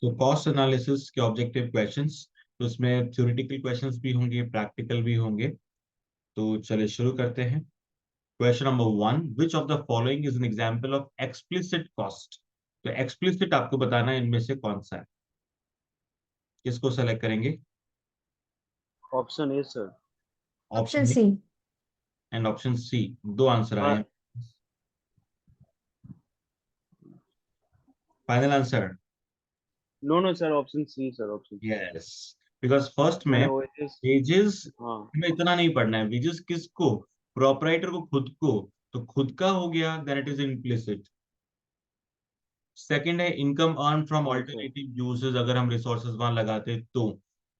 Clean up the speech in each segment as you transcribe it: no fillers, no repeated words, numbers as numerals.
तो cost analysis के objective questions, तो उसमें थ्योरेटिकल क्वेश्चंस भी होंगे, प्रैक्टिकल भी होंगे। तो चलिए शुरू करते हैं। Question number 1, which of the following is an example of explicit cost. तो एक्सप्लिसिट आपको बताना है इनमें से कौन सा है, किसको सेलेक्ट करेंगे? Option A sir. Option option A C. And option C, दो आंसर आए हैं। Final answer? No no sir, option C sir, option C. Yes, because first में मैंने वेजेस। वेजेस हाँ। में इतना नहीं पढ़ना है। वेजेस किसको? प्रोपराइटर को, खुद को। तो खुद का हो गया, then it is implicit. Second है इनकम अर्न फ्रॉम हाँ सर। ऑल्टरनेटिव यूजेस, अगर हम रिसोर्सेज वहां लगाते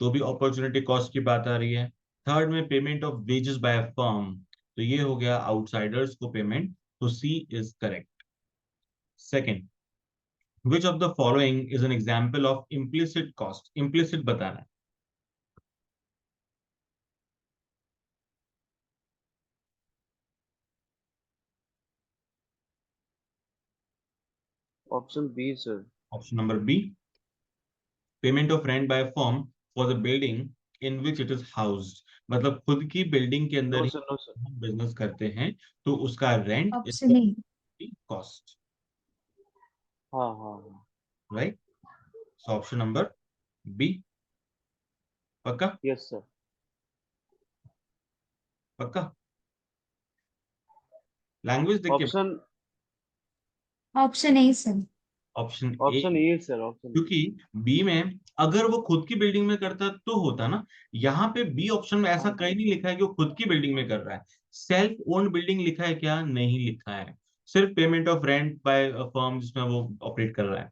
तो भी अपॉर्चुनिटी कॉस्ट की बात आ रही है। थर्ड में payment of wages by a firm, तो ये हो गया आउटसाइडर्स को पेमेंट, तो C is correct. Second, which of the following is an example of implicit cost. Implicit बताना है। Option B sir. Option number B, payment of rent by firm for the building in which it is housed, मतलब खुद की building के अंदर no ही sir, no sir. हम business करते हैं, तो उसका rent is option E. Cost. हाँ हाँ हाँ। Right, so option number B. पक्का? Yes sir. पक्का? लैंग्वेज देख के। Option option A sir. Option A, option A sir, option A. क्योंकि बी में अगर वो खुद की बिल्डिंग में करता तो होता ना। यहाँ पे बी ऑप्शन में ऐसा हाँ कहीं नहीं लिखा है कि वो खुद की बिल्डिंग में कर रहा है। सेल्फ ओन्ड बिल्डिंग लिखा है क्या? नहीं लिखा है। सिर्फ payment of rent by firm जिसमें वो ऑपरेट कर रहा है,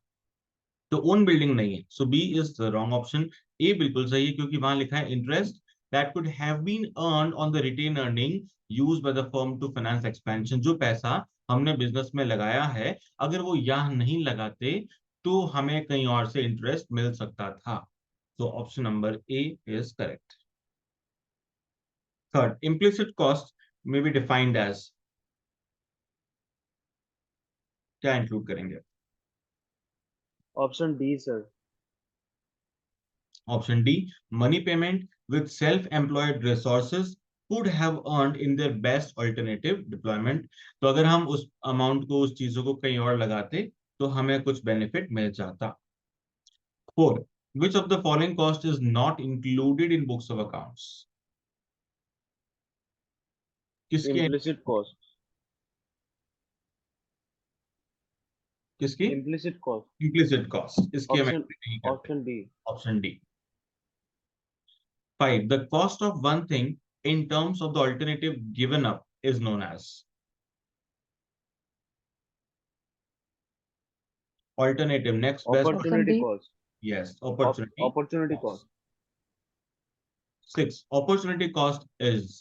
तो ओन बिल्डिंग नहीं है। So B is the wrong option. A बिल्कुल सही है, क्योंकि वहां लिखा है interest that could have been earn on the retain earning use by the firm to finance expansion. जो पैसा हमने बिजनेस में लगाया है, अगर वो यहाँ नहीं लगाते तो हमें कहीं और से इंटरेस्ट मिल सकता था। तो option number A is correct. Third, implicit cost में बी डिफाइंड एज, क्या इंक्लूड करेंगे? Option D sir. Option D, money payment with self-employed resources could have earned in their best alternative deployment। तो अगर हम उस अमाउंट को, उस चीजों को कहीं और लगाते तो हमें कुछ बेनिफिट मिल जाता। Four, which of the following cost is not included in books of accounts। किसके? Implicit cost. किसकी? Implicit cost. implicit cost, इसकी हम ऑप्शन एंट्री नहीं करते। Option D. Option D. Five, the cost of one thing in terms of the alternative given up is known as। alternative, next best। Option opportunity D. Cost. Yes, opportunity opportunity cost। Cost. Six, opportunity cost is।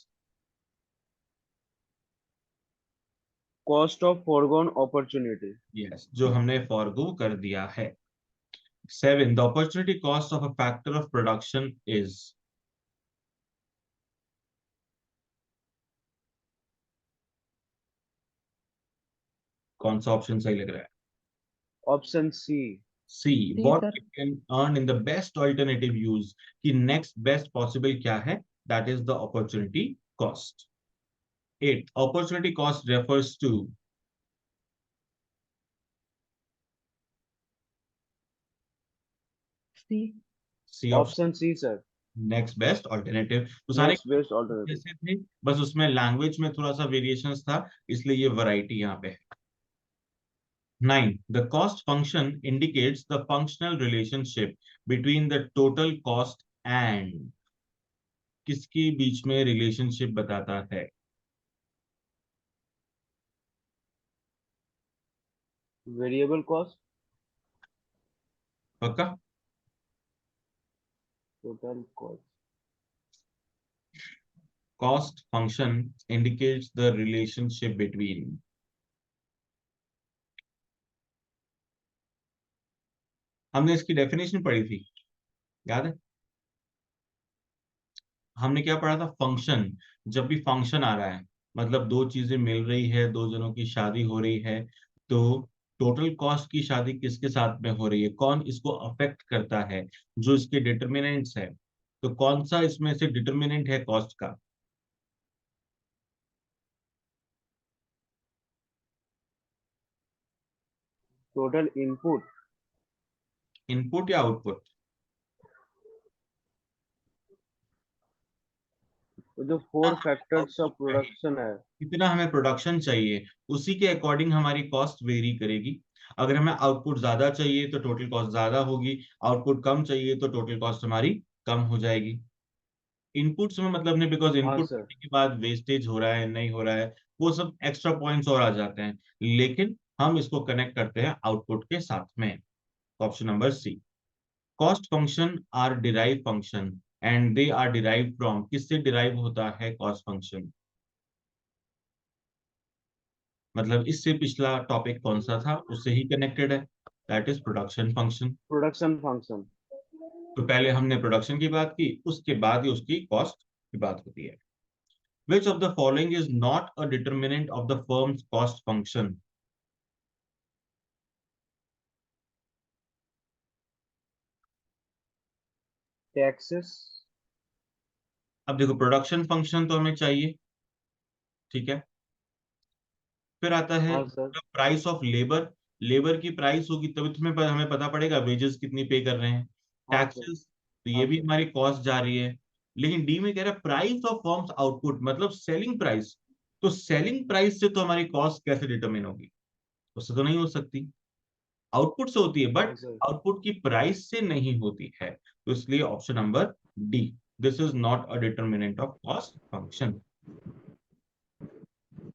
Cost of foregone opportunity. Yes, जो हमने forgo कर दिया है। Seven, the opportunity cost of a factor of production is। कौन सा option सही लग रहा है? Option C. C, C what sir. it can earn in the best alternative use, कि next best possible क्या है, that is the opportunity cost। Eight, opportunity cost refers to। सी। C option, option C sir. Next best alternative. तो सारे next best alternative. जैसे थे, बस उसमें लैंग्वेज में थोड़ा सा वेरिएशंस था, इसलिए ये वैरायटी यहाँ पे है। 9, the cost function indicates the functional relationship between the total cost and। किसके बीच में रिलेशनशिप बताता है? Variable cost. पक्का? Total cost. Cost function indicates the relationship between. हमने इसकी डेफिनेशन पढ़ी थी, याद है? हमने क्या पढ़ा था? फंक्शन, जब भी फंक्शन आ रहा है, मतलब दो चीजें मिल रही है, दो जनों की शादी हो रही है, तो टोटल कॉस्ट की शादी किसके साथ में हो रही है, कौन इसको अफेक्ट करता है, जो इसके डिटर्मिनेंट्स है, तो कौन सा इसमें से डिटर्मिनेंट है कॉस्ट का? टोटल इनपुट, इनपुट या आउटपुट? तो जो 4 फैक्टर्स ऑफ आउटपुट चाहिए, प्रोडक्शन है। कितना हमें प्रोडक्शन चाहिए, उसी के अकॉर्डिंग हमारी कॉस्ट वेरी करेगी। अगर हमें आउटपुट ज्यादा चाहिए तो टोटल कॉस्ट ज्यादा होगी, आउटपुट कम चाहिए तो टोटल कॉस्ट हमारी कम हो जाएगी। इनपुट्स में मतलब नहीं, बिकॉज हाँ इनपुट सर। करने के बाद वेस्टेज हो रहा है नहीं हो रहा है, वो सब एक्स्ट्रा पॉइंट्स और आ जाते हैं, लेकिन हम इसको कनेक्ट करते हैं आउटपुट के साथ में। Option number C. Cost function are derive function and they are derive from, किससे डिराइव होता है कॉस्ट फंक्शन? मतलब इससे पिछला टॉपिक कौन सा था, उससे ही कनेक्टेड है, that is production function. Production function. तो पहले हमने प्रोडक्शन की बात की, उसके बाद ही उसकी कॉस्ट की बात होती है। Which of the following is not a determinant of the firm's cost function? Taxes. अब देखो, प्रोडक्शन फंक्शन तो हमें चाहिए, ठीक है। फिर आता है हाँ sir. Price of labour. Labour की प्राइस होगी तभी तुम्हें हमें पता पड़ेगा वेजेस कितनी पे कर रहे हैं। हाँ सर। टैक्सेस, तो ये हाँ भी सर। हमारी कॉस्ट जा रही है। लेकिन डी में कह रहा है प्राइस ऑफ फर्म्स आउटपुट, मतलब सेलिंग प्राइस। तो सेलिंग प्राइस से तो हमारी कॉस्ट कैसे डिटरमिन होगी? उससे तो नहीं हो सकती। आउटपुट से होती है, हाँ बट सर। आउटपुट की प्राइस से नहीं होती है, तो इसलिए option number D, this is not a determinant of cost function.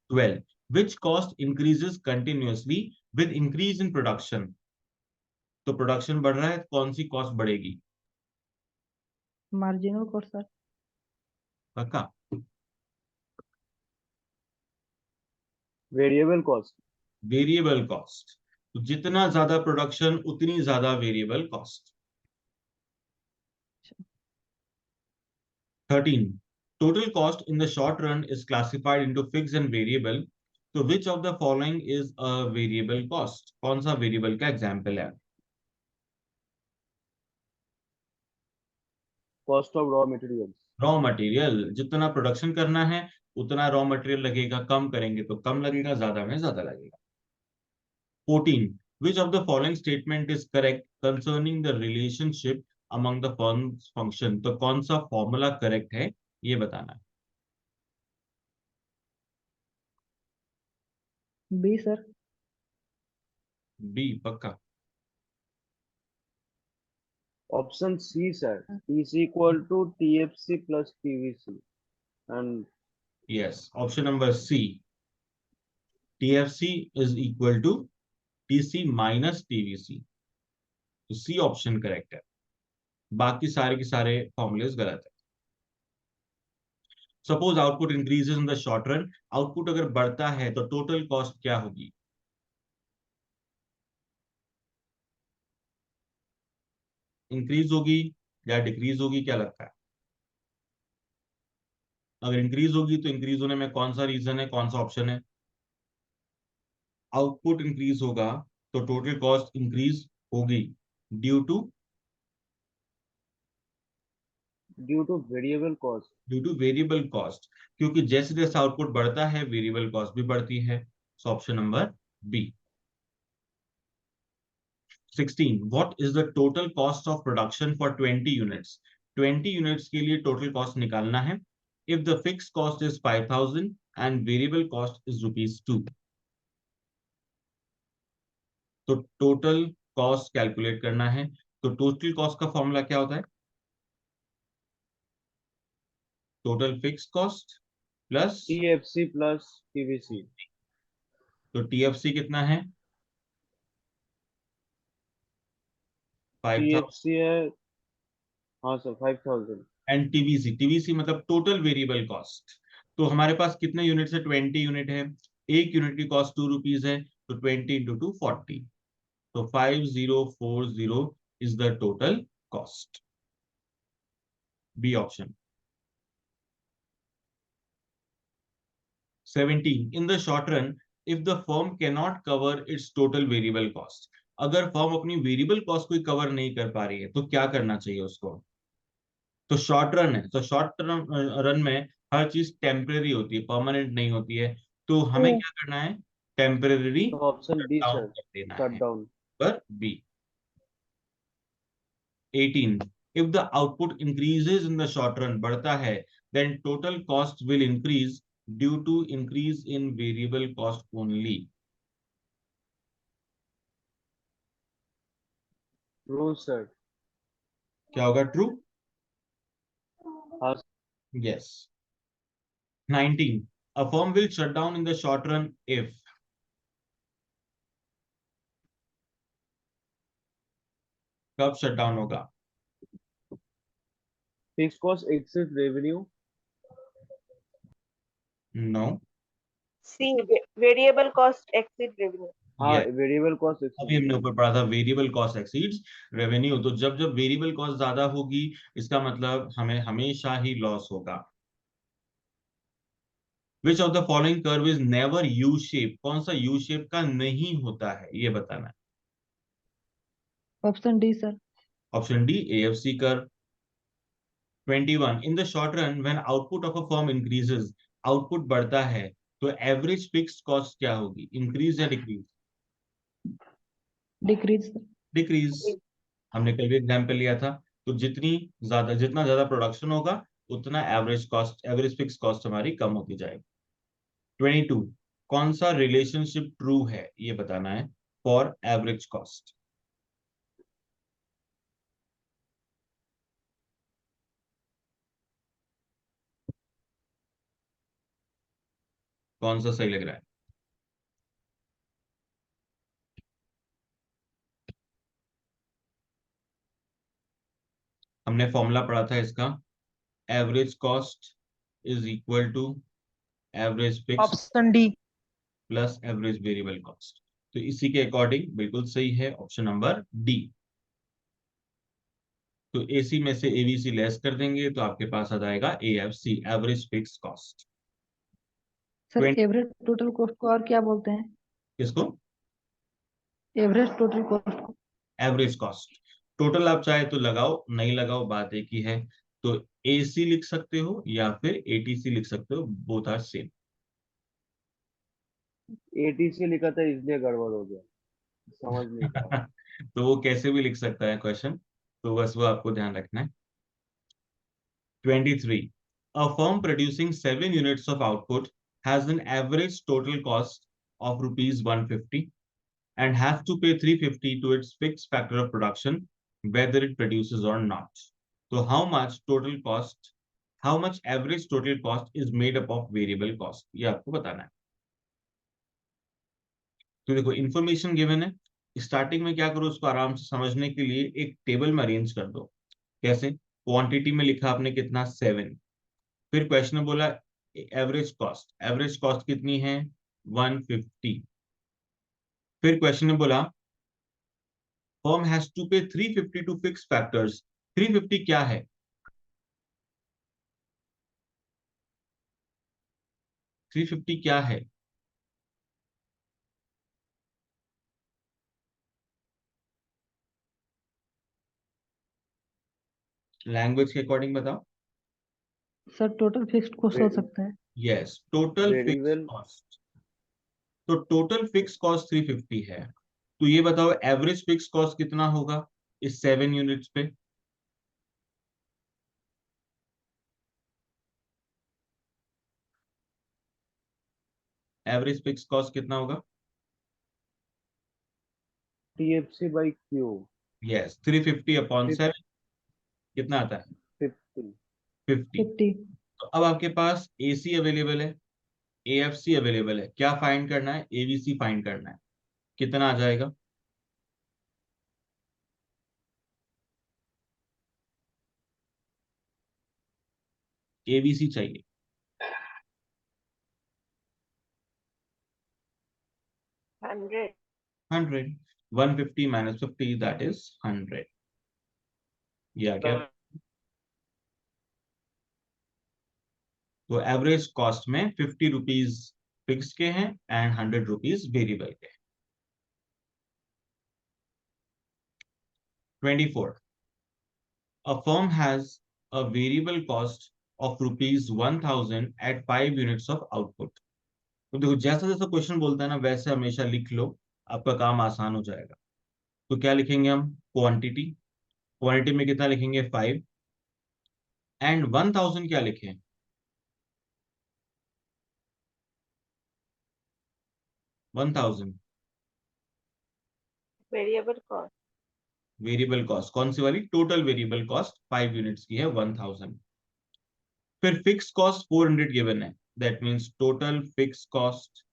12, which cost increases continuously with increase in production? तो प्रोडक्शन बढ़ रहा है, कौन सी कॉस्ट बढ़ेगी? Marginal cost sir. पक्का? Variable cost. वेरिएबल कॉस्ट, तो जितना ज्यादा प्रोडक्शन उतनी ज्यादा variable cost. 13, total cost in the short run is classified into fixed and variable, तो which of the following is a variable cost? कौन सा वेरिएबल का एग्जाम्पल है? Cost of raw materials. Raw material, जितना production करना है उतना raw material लगेगा, कम करेंगे तो कम लगेगा, ज्यादा में ज्यादा लगेगा। 14, which of the following statement is correct concerning the relationship among the firm's function? तो कौन सा फॉर्मूला करेक्ट है, ये बताना है। B sir. बी पक्का? Option C sir, TC equal to TFC plus TVC and. Yes, option number C, TFC is equal to TC minus TVC, तो C option correct है, बाकी सारे के सारे फॉर्मूलेस गलत है। Suppose output increases in the short run, output अगर बढ़ता है तो टोटल कॉस्ट क्या होगी? इंक्रीज होगी या डिक्रीज होगी, क्या लगता है? अगर इंक्रीज होगी तो इंक्रीज होने में कौन सा रीजन है, कौन सा ऑप्शन है? आउटपुट इंक्रीज होगा तो टोटल कॉस्ट इंक्रीज होगी, due two variable cost. Due two variable cost, क्योंकि जैसे जैसे आउटपुट बढ़ता है वेरिएबल कॉस्ट भी बढ़ती है। So option number B. 16, what is the total cost of production for 20 units? 20 units के लिए टोटल कॉस्ट निकालना है। if the fixed cost is 5000 and variable cost is rupees 2, तो टोटल कॉस्ट कैलकुलेट करना है। तो टोटल कॉस्ट का formula क्या होता है? Total fix cost plus, TFC plus TVC. तो टीएफसी कितना है? 5000, टीएफसी है, हाँ सर, 5000। एंड टीवीसी, टीवीसी मतलब टोटल वेरिएबल कॉस्ट। तो हमारे पास कितने यूनिट है? 20 यूनिट है, एक यूनिट की कॉस्ट 2 रुपीज है, तो 20 इंटू 2 40, तो 5040 is the total cost. B option. 17, in the short run if the firm cannot cover its total variable cost, अगर फर्म अपनी वेरिएबल कॉस्ट को कवर नहीं कर पा रही है तो क्या करना चाहिए उसको? तो शॉर्ट रन है, तो शॉर्ट रन में हर चीज टेम्परेरी होती है, परमानेंट नहीं होती है। तो हमें क्या करना है? टेम्परेरी तो ऑप्शन डी डाउन सर, कर देना शट है। डाउन। पर B. 18, if the output increases in the short run, बढ़ता है, then total cost will increase due to increase in variable cost only. True sir. क्या होगा? ट्रू। हाँ Yes. 19, a firm will shut down in the short run if, कब shut down होगा? Fix cost excess revenue. No. C, variable cost exceed revenue. हाँ, Yes. Variable cost अभी हमने ऊपर पढ़ा था वेरिएबल कॉस्ट एक्सीड्स रेवेन्यू। तो जब जब वेरिएबल कॉस्ट ज्यादा होगी, इसका मतलब हमें हमेशा ही लॉस होगा। विच of the following curve is never U shape? कौन सा यू शेप का नहीं होता है, ये बताना है। Option D sir. Option D, AFC curve. 21, in the short run when output of a firm increases, output बढ़ता है तो एवरेज फिक्स्ड कॉस्ट क्या होगी? इंक्रीज या डिक्रीज? Decrease sir. डिक्रीज। हमने कल भी एग्जाम्पल लिया था। तो जितना ज्यादा प्रोडक्शन होगा, उतना average cost, average fix cost हमारी कम होती जाएगी। 22, कौन सा रिलेशनशिप ट्रू है, ये बताना है फॉर एवरेज कॉस्ट। कौन सा सही लग रहा है? हमने फॉर्मूला पढ़ा था इसका, average cost is equal to average fix option D. Plus average variable cost. तो इसी के अकॉर्डिंग बिल्कुल सही है ऑप्शन नंबर डी। तो एसी में से एबीसी लेस कर देंगे तो आपके पास आ जाएगा AFC, average fix cost. Sir 20 average total cost को और क्या बोलते हैं? किसको? एवरेज टोटल कॉस्ट को। Average cost. टोटल आप चाहे तो लगाओ, नहीं लगाओ बात एक ही है। तो एसी लिख सकते हो या फिर एटीसी लिख सकते हो, बोथ आर सेम। एटीसी लिखा था इसलिए गड़बड़ हो गया, समझ नहीं पाया। तो वो कैसे भी लिख सकता है क्वेश्चन, तो बस वो आपको ध्यान रखना है। 23, a firm producing 7 units of output has an average total cost of rupees 150 and has to pay 350 to its fixed factor of production whether it produces or not. So how much average total cost is made up of variable cost, ये आपको बताना है। तो देखो information given है, starting में क्या करो, उसको आराम से समझने के लिए एक टेबल में अरेंज कर दो। कैसे? क्वांटिटी में लिखा आपने कितना? 7। फिर क्वेश्चन में बोला एवरेज कॉस्ट, एवरेज कॉस्ट कितनी है? 150। फिर क्वेश्चन में बोला फर्म हैज टू पे 350 टू फिक्स फैक्टर्स। 350 क्या है? 350 क्या है? लैंग्वेज के अकॉर्डिंग बताओ। सर टोटल फिक्स्ड कॉस्ट हो सकता है। Yes, total fix variable cost. तो टोटल फिक्स कॉस्ट 350 है। तो ये बताओ एवरेज फिक्स कॉस्ट कितना होगा इस 7 यूनिट्स पे? एवरेज फिक्स कॉस्ट कितना होगा? TFC by Q. Yes, 350 upon 7 कितना आता है? 50। 50। 50। तो अब आपके पास एसी अवेलेबल है, एएफसी अवेलेबल है, क्या फाइंड करना है? एबीसी फाइंड करना है। कितना आ जाएगा? एबीसी चाहिए। 100. 100। 150 माइनस 50 दैट इज 100। ये आ गया। तो एवरेज कॉस्ट में 50 रुपीज फिक्स के हैं एंड 100 रुपीज वेरिएबल के हैं। 24. A firm has a variable cost of rupees 1000 at 5 units of output. तो देखो जैसा जैसा क्वेश्चन बोलता है ना वैसे हमेशा लिख लो, आपका काम आसान हो जाएगा। तो क्या लिखेंगे हम? क्वांटिटी, क्वांटिटी में कितना लिखेंगे? 5 एंड 1000 क्या लिखें? 1000 Variable cost. वेरिएबल कॉस्ट कौन सी वाली? टोटल वेरिएबल कॉस्ट 5 यूनिट्स की है 1000। फिर फिक्स कॉस्ट 400 गिवन है, that means total fix cost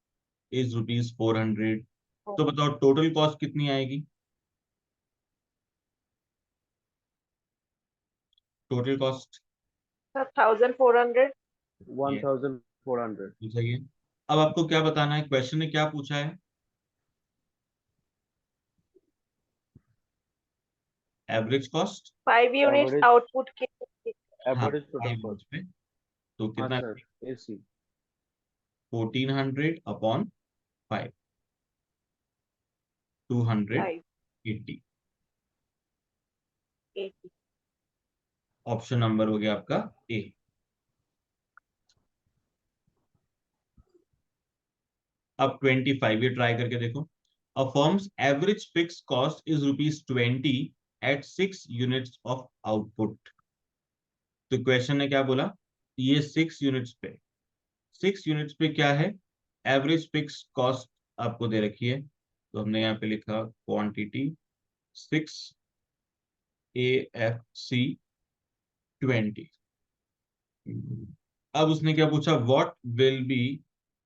is rupees 400। तो बताओ टोटल कॉस्ट कितनी आएगी? Total cost Sir, 1400. 1400. सही है। अब आपको क्या बताना है? क्वेश्चन ने क्या पूछा है? Average cost. 5 units Average. output के हाँ, Average total 5 cost. यूनिट्स पे तो हाँ कितना? Sir, AC. 1400 upon 5, 280। 580. Option number हो गया आपका ए। अब 25 ये ट्राई करके देखो। A firm's average fix cost is rupees 20 at 6 units of output. तो क्वेश्चन ने क्या बोला? ये 6 यूनिट्स पे, 6 यूनिट्स पे क्या है? एवरेज फिक्स कॉस्ट आपको दे रखी है, तो हमने यहाँ पे लिखा क्वांटिटी 6 AFC 20। अब उसने क्या पूछा? What will be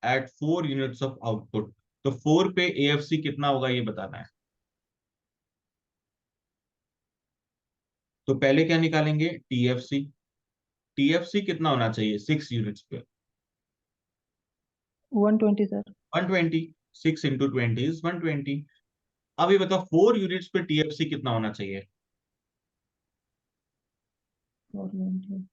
at 4 units of output. तो 4 पे AFC कितना होगा ये बताना है। तो पहले क्या निकालेंगे? TFC। TFC कितना होना चाहिए 6 यूनिट्स पे? 120 सर। 120। 6 into 20 is 120। अब ये बताओ 4 यूनिट्स पे TFC कितना होना चाहिए? 420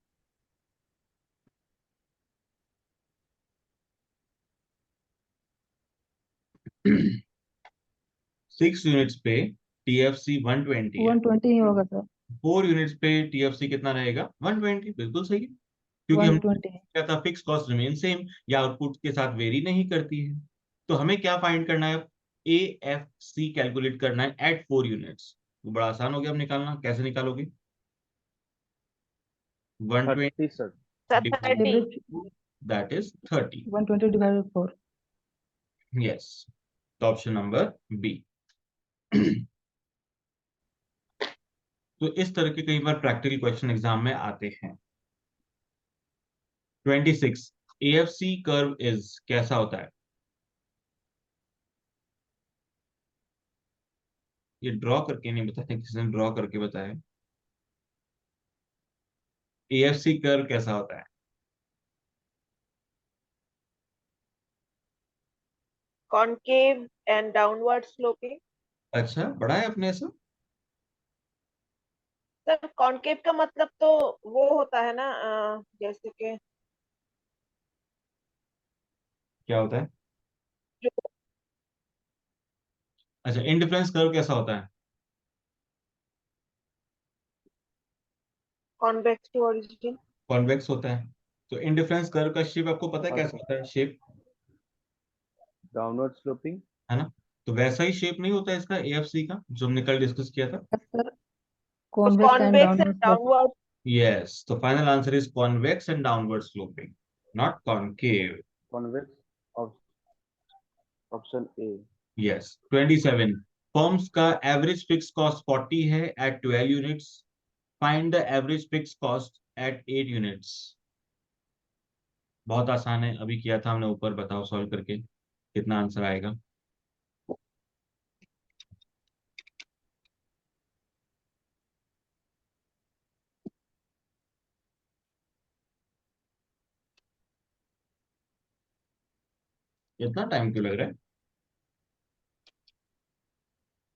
6 यूनिट्स पे TFC 120 है। 120 ही होगा सर। 4 यूनिट्स पे TFC कितना रहेगा? 120। बिल्कुल सही है, क्योंकि हम 120 क्या था? फिक्स कॉस्ट रिमेन सेम या आउटपुट के साथ वेरी नहीं करती है। तो हमें क्या फाइंड करना है? AFC कैलकुलेट करना है एट 4 यूनिट्स। तो बड़ा आसान हो गया अब निकालना। कैसे निकालोगे? 120 30 sir. Sir, divided 30. Average that is 30। 120 divided 4। Yes, तो ऑप्शन नंबर बी। तो इस तरह के कई बार प्रैक्टिकल क्वेश्चन एग्जाम में आते हैं। 26 AFC कर्व इज कैसा होता है? ये ड्रॉ करके नहीं बताया, किसी ने ड्रॉ करके बताया। AFC कर्व कैसा होता है? Concave and downward sloping. अच्छा, बड़ा है अपने से। सर कॉनकेव का मतलब तो वो होता है ना, जैसे कि क्या होता है? जो अच्छा, इंडिफरेंस कर्व कैसा होता है? Convex to origin. कॉन्वेक्स होता है। तो इंडिफरेंस कर्व का शेप आपको पता है कैसा होता है? Shape Downward sloping. है ना? तो वैसा ही शेप नहीं होता है इसका AFC का, जो हमने कल डिस्कस किया था। Sir convex and convex and downward slope. Downward. Yes, तो final answer is convex and downward sloping, not concave. Convex. Op- Option A. Yes. 27 firm's का एवरेज फिक्स कॉस्ट 40 है at 12 units. Find the average fix cost at 8 units. बहुत आसान है, अभी किया था हमने ऊपर। बताओ सॉल्व करके कितना आंसर आएगा? इतना टाइम क्यों लग रहा है?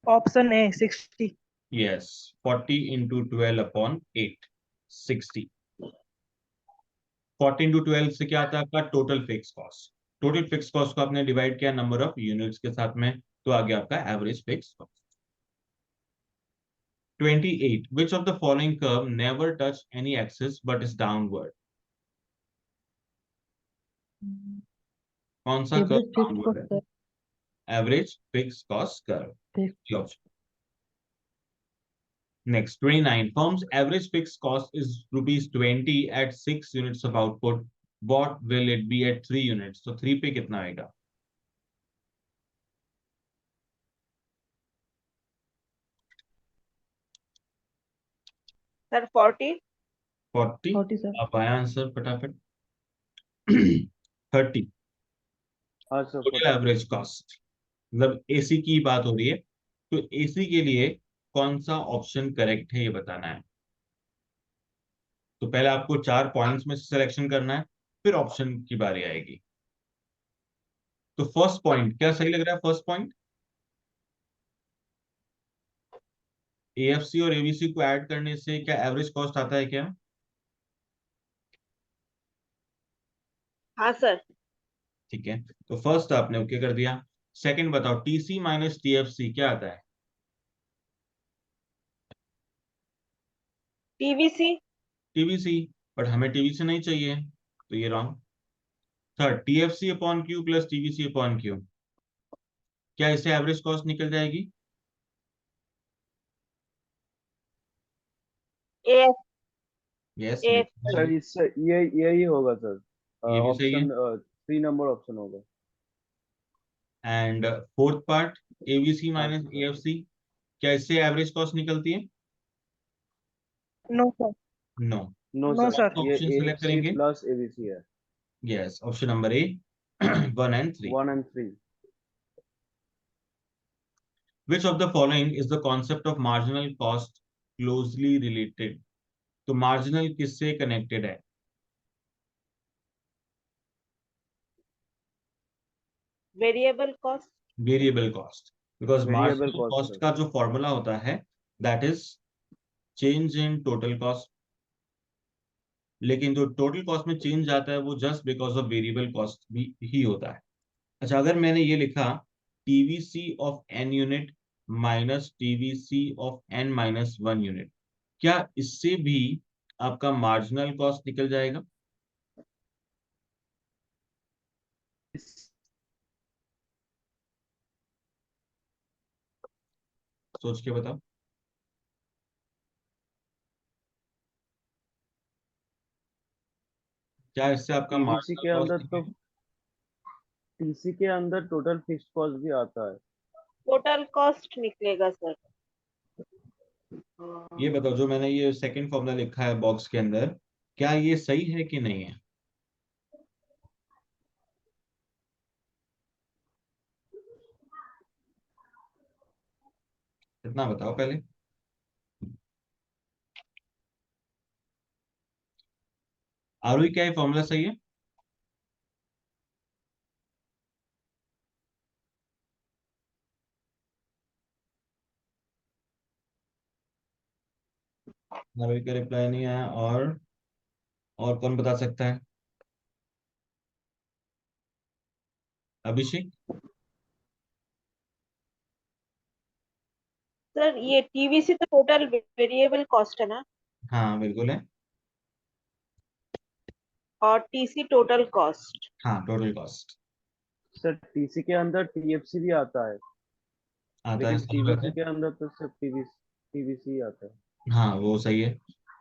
Option A 60। Yes, 40 into 12 upon 8, 60। 40 into 12 से क्या आता है आपका? Total fix cost. Total fix cost को आपने डिवाइड किया नंबर ऑफ यूनिट्स के साथ में, तो आ गया आपका average fix cost. 28. Which of the following curve never touch any axis but is downward? कौन सा curve average fixed downward cost है? Average fix cost curve. Fix option next 29. Firm's average fixed cost is rupees 20 at 6 units of output. What will it be at 3 units? तो 3 पे कितना आएगा? Sir 40। 40। 40 sir. आप आया answer फटाफट। 30 हाँ sir total average cost, मतलब एसी की बात हो रही है, तो एसी के लिए कौन सा ऑप्शन करेक्ट है ये बताना है। तो पहले आपको 4 पॉइंट्स में से सिलेक्शन करना है, फिर ऑप्शन की बारी आएगी। तो फर्स्ट पॉइंट क्या सही लग रहा है? फर्स्ट पॉइंट एएफसी और एबीसी को ऐड करने से क्या एवरेज कॉस्ट आता है क्या? हाँ सर। ठीक है, तो फर्स्ट आपने ओके कर दिया। सेकंड बताओ, टीसी माइनस टीएफसी क्या आता है? टीवीसी। टीवीसी, बट हमें टीवीसी नहीं चाहिए, तो ये wrong. Third, TFC upon Q plus TVC upon Q, क्या इससे एवरेज कॉस्ट निकल जाएगी? ए यस, एक सर, इससे ये यही होगा सर। ये भी सही है। ऑप्शन 3 नंबर ऑप्शन होगा। एंड फोर्थ पार्ट, एबीसी हाँ माइनस सर। एएफसी, क्या इससे एवरेज कॉस्ट निकलती है? No sir. No. No no sir, sir. ये ऑप्शन सेलेक्ट एएफसी करेंगे। प्लस एबीसी है। Yes, option number A 1 and 3। 1 and 3। Which of the following is the concept of marginal cost closely related? तो marginal किससे connected है? Variable cost. Variable cost, because variable marginal cost cost sir. का जो formula होता है that is change in total cost, लेकिन जो total cost में चेंज आता है वो just because of variable cost भी ही होता है। अच्छा, अगर मैंने ये लिखा TVC of N unit minus TVC of N minus 1 unit, क्या इससे भी आपका मार्जिनल कॉस्ट निकल जाएगा? सोच के बताओ। क्या इससे आपका टीवीसी मार्जिनल के अंदर कॉस्ट तो निकलेगा? टीसी के अंदर टोटल फिक्स्ड कॉस्ट भी आता है। टोटल कॉस्ट निकलेगा सर। ये बताओ, जो मैंने ये सेकंड फॉर्मूला लिखा है बॉक्स के अंदर, क्या ये सही है कि नहीं है? इतना बताओ पहले। आरोही, क्या ये फॉर्मूला सही है? आरोही का रिप्लाई नहीं आया, और कौन बता सकता है? अभिषेक। सर ये टीवीसी तो टोटल वेरिएबल कॉस्ट है ना, हाँ बिल्कुल है। और टीसी टोटल कॉस्ट। हाँ, टोटल कॉस्ट सर, टीसी के अंदर टीएफसी भी आता है, आता है, लेकिन सही बात टीवीसी है। के अंदर तो सिर्फ टीवीसी आता है। हाँ वो सही है।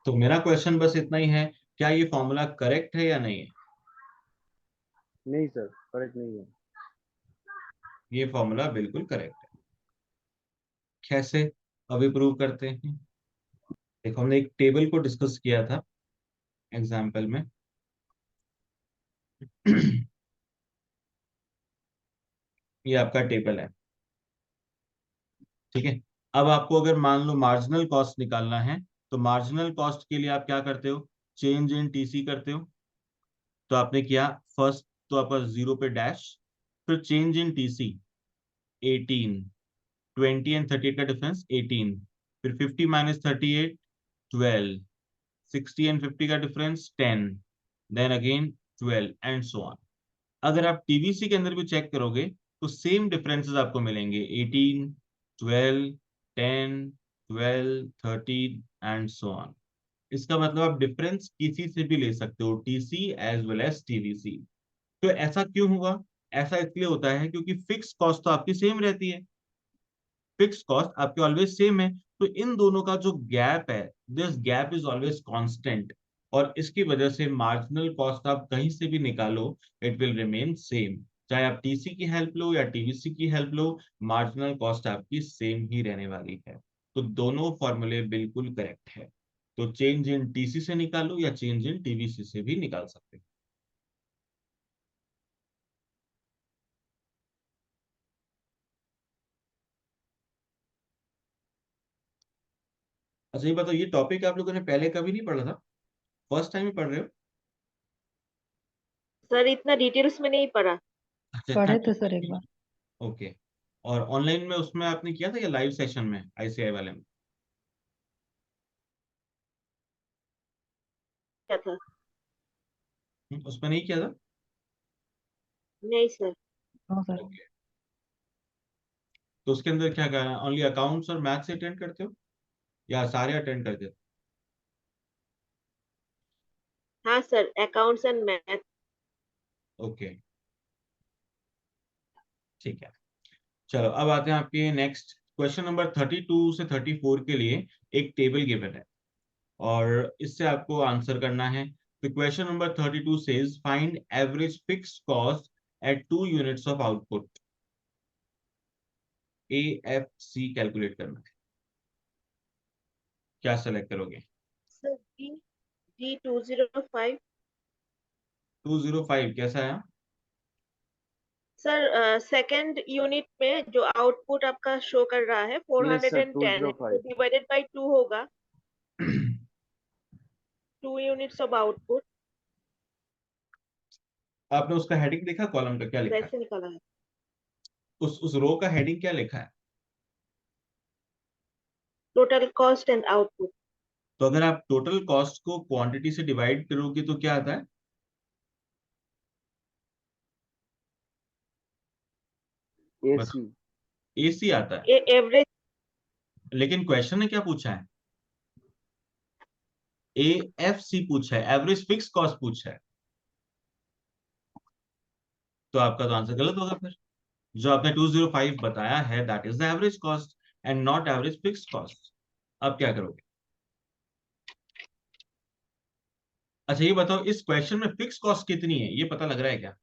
तो मेरा क्वेश्चन बस इतना ही है, क्या ये फॉर्मूला करेक्ट है या नहीं है? नहीं सर, करेक्ट नहीं है। ये फॉर्मूला बिल्कुल करेक्ट है। कैसे? अभी प्रूव करते हैं। देखो, हमने एक टेबल को डिस्कस किया था एग्जाम्पल में। ये आपका टेबल है, ठीक है। अब आपको अगर मान लो मार्जिनल कॉस्ट निकालना है, तो मार्जिनल कॉस्ट के लिए आप क्या करते हो? चेंज इन टीसी करते हो। तो आपने किया फर्स्ट, तो आपका 0 पे डैश, फिर चेंज इन टीसी 18, 20 एंड 38 का डिफरेंस 18, फिर 50 माइनस 38 12, 60 एंड 50 का difference 10, then again 12 and so on. अगर आप टीवीसी के अंदर भी चेक करोगे तो सेम डिफरेंसेस आपको मिलेंगे, 18, 12, 10, 12, 13 एंड सो ऑन। इसका मतलब आप डिफरेंस किसी से भी ले सकते हो, TC as well as TVC. तो ऐसा क्यों हुआ? ऐसा इसलिए होता है क्योंकि फिक्स कॉस्ट तो आपकी सेम रहती है, फिक्स कॉस्ट आपके ऑलवेज सेम है, तो इन दोनों का जो गैप है, this gap is always constant, और इसकी वजह से मार्जिनल कॉस्ट आप कहीं से भी निकालो, इट विल रिमेन सेम। चाहे आप टीसी की हेल्प लो या टीवीसी की हेल्प लो, मार्जिनल कॉस्ट आपकी सेम ही रहने वाली है। तो दोनों फॉर्मूले बिल्कुल करेक्ट है। तो चेंज इन टीसी से निकालो या चेंज इन टीवीसी से भी निकाल सकते हो। अच्छा ये बताओ, ये टॉपिक आप लोगों ने पहले कभी नहीं पढ़ा था, फर्स्ट टाइम ही पढ़ रहे हो? सर इतना डिटेल्स में नहीं पढ़ा। अच्छा, पढ़े इतना थे सर एक बार। ओके। और ऑनलाइन में उसमें आपने किया था या लाइव सेशन में आईसीआई वाले में? क्या था? उसमें नहीं किया था? नहीं सर। हाँ सर। ओके। तो उसके अंदर क्या करना है, ओनली अकाउंट्स और मैथ्स अटेंड करते हो या सारे अटेंड करते हो? हाँ sir, accounts and math. Okay, ठीक है। चलो अब आते हैं आपके नेक्स्ट क्वेश्चन नंबर 32 से 34 के लिए। एक टेबल गिवन है और इससे आपको आंसर करना है। तो question number 32 says find average fixed cost at 2 units of output. A F C calculate करना है, क्या सेलेक्ट करोगे? Sir D 205। 205 कैसा है? सर सेकंड यूनिट में जो आउटपुट आपका शो कर रहा है Yes, sir. 410 है, तो 205. डिवाइडेड बाय 2 होगा, 2 यूनिट्स ऑफ आउटपुट। आपने उसका हेडिंग देखा, कॉलम का क्या लिखा है? वैसे निकाला है। उस रो का हेडिंग क्या लिखा है? Total cost and output. तो अगर आप टोटल कॉस्ट को क्वांटिटी से डिवाइड करोगे तो क्या आता है? AC. एसी आता है। ये एवरेज। लेकिन क्वेश्चन ने क्या पूछा है? ए एफ सी पूछा है, एवरेज फिक्स कॉस्ट पूछा है। तो आपका तो आंसर गलत होगा फिर। जो आपने 205 बताया है that is the average cost and not average fix cost. अब क्या करोगे? अच्छा ये बताओ, इस क्वेश्चन में फिक्स कॉस्ट कितनी है, ये पता लग रहा है क्या?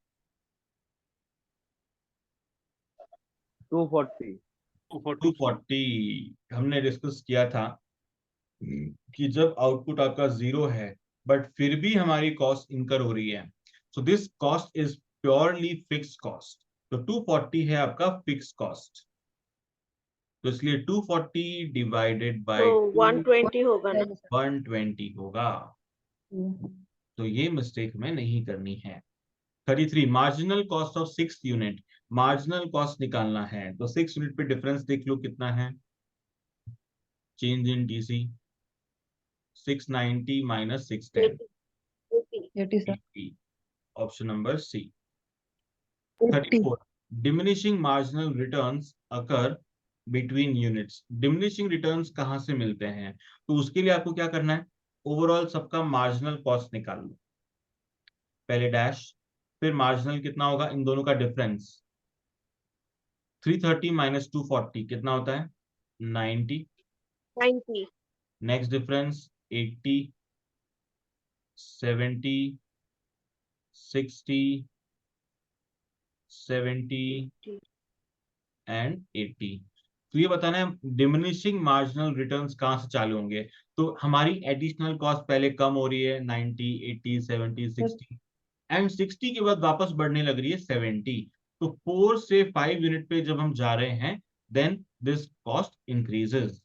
240. 240 हमने डिस्कस किया था कि जब आउटपुट आपका 0 है बट फिर भी हमारी कॉस्ट इनकर हो रही है, so this cost is purely fix cost. तो 240 है आपका फिक्स कॉस्ट, तो इसलिए 240 डिवाइडेड तो बाय 120 होगा ना। 120 होगा। हम्म। तो ये मिस्टेक हमें नहीं करनी है। 33 marginal cost of 6 unit. Marginal cost निकालना है तो 6 यूनिट पे डिफरेंस देख लो कितना है। Change in TC, 690 minus 610, 80। 80 sir. Option number C. 80. 34 diminishing marginal returns occur between units. Diminishing returns कहाँ से मिलते हैं? तो उसके लिए आपको क्या करना है, ओवरऑल सबका मार्जिनल कॉस्ट निकाल लो, पहले डैश, फिर मार्जिनल कितना होगा इन दोनों का डिफरेंस। 330 माइनस 240 कितना होता है? 90। 90। Next difference 80, 70, 60, 70 and 80। तो ये बताना है डिमिनिशिंग मार्जिनल रिटर्न्स कहाँ से चालू होंगे। तो हमारी एडिशनल कॉस्ट पहले कम हो रही है 90, 80, 70, सर 60 एंड 60 के बाद वापस बढ़ने लग रही है 70। तो 4 से 5 यूनिट पे जब हम जा रहे हैं देन दिस कॉस्ट इंक्रीजेस।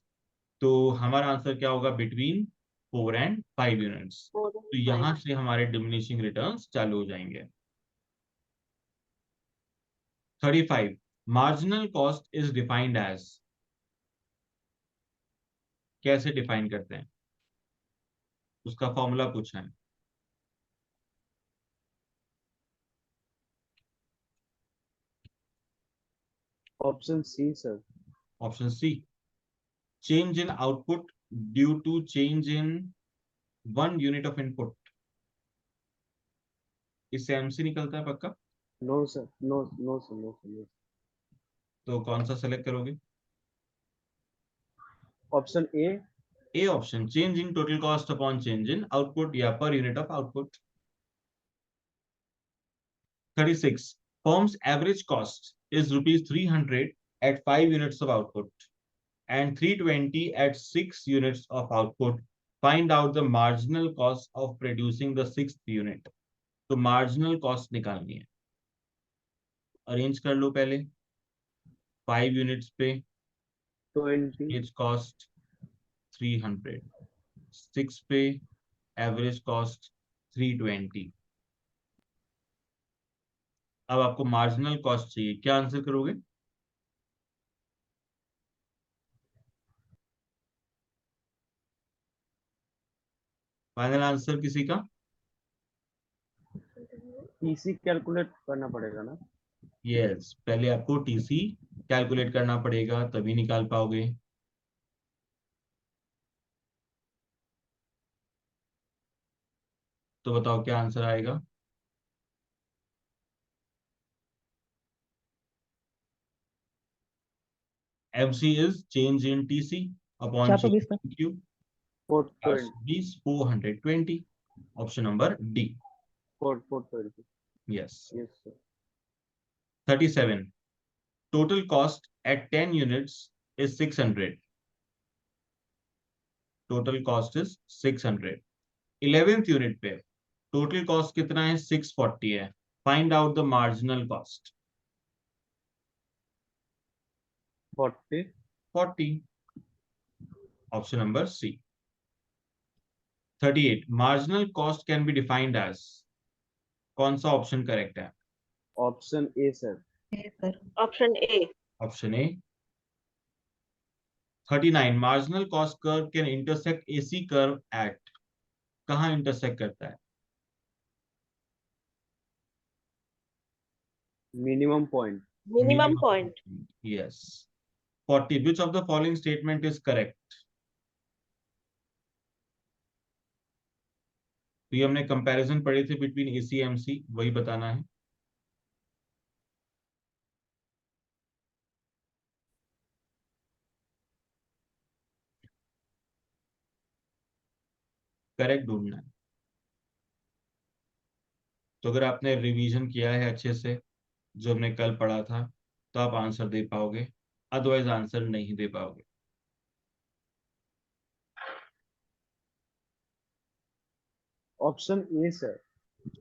तो हमारा आंसर क्या होगा, बिटवीन 4 एंड 5 यूनिट्स। 4 तो and 5। यहां से हमारे डिमिनिशिंग रिटर्न्स चालू हो जाएंगे। 35 marginal cost is defined as, कैसे डिफाइन करते हैं, उसका फॉर्मूला पूछा है। Option C sir. Option C, change in output due to change in 1 unit of input. इससे एमसी निकलता है पक्का। No sir, no no sir, no sir, no. तो कौन सा सेलेक्ट करोगे? Option A. A option, change in total cost upon change in output या per unit of output. 36, firm's average cost is rupees 300 at 5 units of output and 320 at 6 units of output. Find out the marginal cost of producing the 6th unit. तो marginal cost निकालनी है। Arrange कर लो पहले। 5 units पे 20। As cost 300, 6 पे average cost 320। अब आपको marginal cost चाहिए, क्या आंसर करोगे? फाइनल आंसर किसी का? टीसी कैलकुलेट करना पड़ेगा ना। यस, पहले आपको टीसी कैलकुलेट करना पड़ेगा तभी निकाल पाओगे। तो बताओ क्या आंसर आएगा? MC is change in TC upon change 420 sir. in Q. 420। 420. Option number D. 420। Yes. Yes sir. 37. Total cost at 10 units is 600. Total cost is 600. 11th unit पे total cost कितना है? 640 है। Find out the marginal cost. 40। 40. Option number C. 38. Marginal cost can be defined as, कौन सा option correct है? Option A sir. A sir. Option A. Option A. 39. Marginal cost curve can intersect AC curve at, कहां intersect करता है? Minimum point. Minimum point. Yes. 40. Which of the following statement is correct? तो ये हमने comparison पढ़े थे between AC MC, वही बताना है। करेक्ट ढूंढना है। तो अगर आपने रिवीजन किया है अच्छे से जो हमने कल पढ़ा था तो आप आंसर दे पाओगे, अदरवाइज आंसर नहीं दे पाओगे। Option A sir.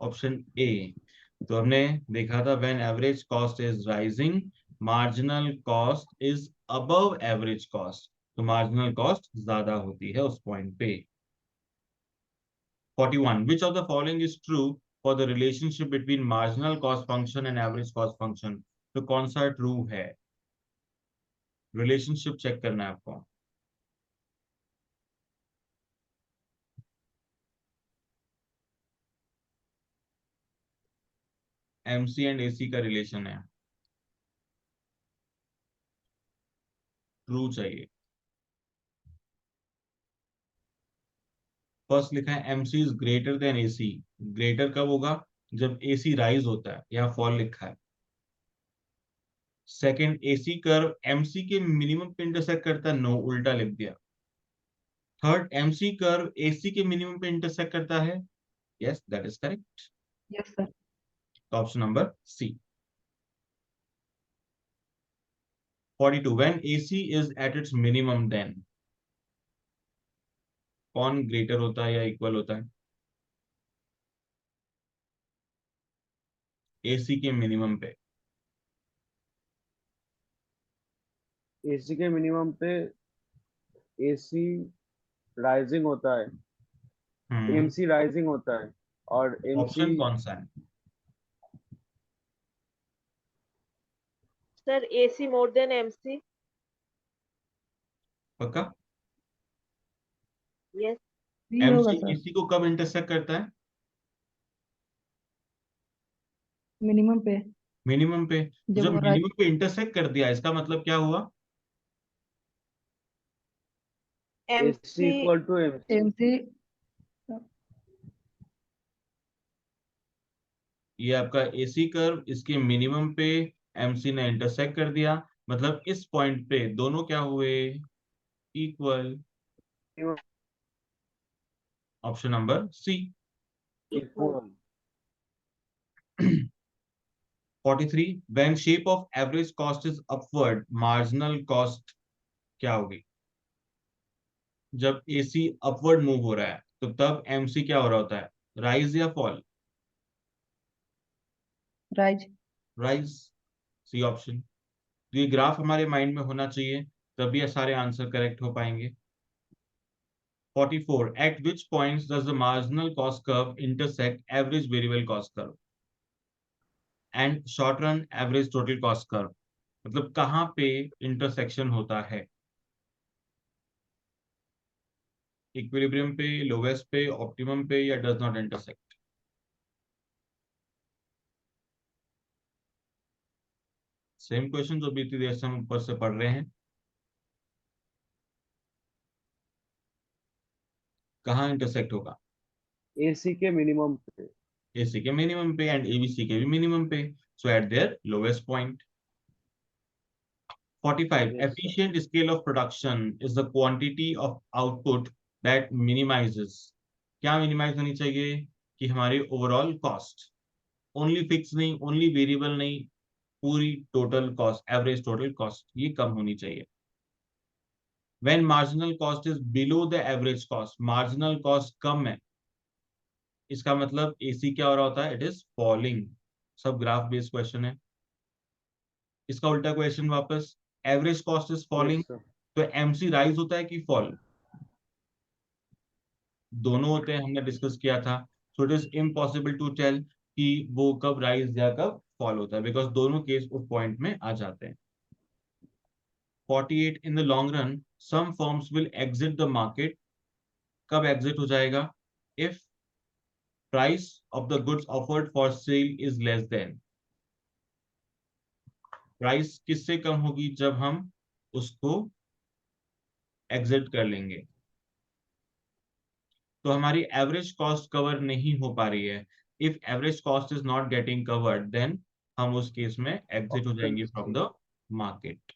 ऑप्शन ए। तो हमने देखा था when average cost is rising marginal cost is above average cost, तो मार्जिनल कॉस्ट ज्यादा होती है उस पॉइंट पे। 41. विच of the following is true for the relationship between marginal cost function and average cost function? तो कौन सा ट्रू है? रिलेशनशिप चेक करना है आपको। एमसी एंड एसी का रिलेशन है, ट्रू चाहिए। फर्स्ट लिखा है MC is greater than AC. Greater कब होगा? जब एसी राइज होता है, यहाँ फॉल लिखा है। सेकंड, एसी कर्व एमसी के मिनिमम पे इंटरसेक्ट करता है, नो उल्टा लिख दिया। थर्ड, एमसी कर्व एसी के मिनिमम पे इंटरसेक्ट करता है, yes that is correct. Yes sir. तो option number C. 42. When AC is at its minimum then, कौन ग्रेटर होता है या इक्वल होता है? एसी के मिनिमम पे। एसी के मिनिमम पे एसी राइजिंग होता है, एमसी राइजिंग होता है और एमसी। ऑप्शन कौन सा है? Sir AC more than MC. पक्का? यस। बी होगा एमसी सर। एसी को कब इंटरसेक्ट करता है? मिनिमम पे। मिनिमम पे, जब जब वो मिनिमम पे इंटरसेक्ट कर दिया इसका मतलब क्या हुआ? AC MC equal to MC. MC ये आपका एसी कर्व, इसके मिनिमम पे एमसी ने इंटरसेक्ट कर दिया, मतलब इस पॉइंट पे दोनों क्या हुए? Equal. Option number C. equal. Equal. 43, when shape of average cost is upward, marginal cost क्या होगी? जब एसी अपवर्ड मूव हो रहा है तो तब एमसी क्या हो रहा होता है? राइज या fall? Rise. Rise. C option. तो ये ग्राफ हमारे माइंड में होना चाहिए, तभी ये सारे आंसर करेक्ट हो पाएंगे। 44, at which points does the marginal cost curve intersect average variable cost curve and short run average total cost curve? मतलब कहाँ पे इंटरसेक्शन होता है? इक्विलिब्रियम पे, लोवेस्ट पे, ऑप्टिमम पे, या does not intersect? Same question जो बीती देर से हम ऊपर से पढ़ रहे हैं। कहाँ इंटरसेक्ट होगा? AC के मिनिमम पे। एसी के मिनिमम पे एंड एबीसी के भी मिनिमम पे, so at their lowest point. 45, Yes, sir. efficient scale of production is the quantity of output that minimizes। क्या मिनिमाइज होनी चाहिए? कि हमारी ओवरऑल कॉस्ट, ओनली फिक्स नहीं, ओनली वेरिएबल नहीं, पूरी total cost, average total cost, ये कम होनी चाहिए। When marginal cost is below the average cost, marginal cost कम है, इसका मतलब एसी क्या हो रहा होता है? It is falling. सब ग्राफ बेस्ड क्वेश्चन है। इसका उल्टा क्वेश्चन वापस, average cost is falling, Yes, sir. तो एमसी राइज होता है कि फॉल? दोनों होते हैं, हमने डिस्कस किया था। So it is impossible to tell कि वो कब राइज या कब फॉल होता है, बिकॉज दोनों केस उस पॉइंट में आ जाते हैं। 48, in the long run some firms will exit the market. कब एग्जिट हो जाएगा? If price of the goods offered for sale is less than. Price किससे कम होगी? जब हम उसको एग्जिट कर लेंगे। तो हमारी एवरेज कॉस्ट कवर नहीं हो पा रही है। If average cost is not getting covered, then हम उस केस में एग्जिट हो Option जाएंगे फ्रॉम C. The market.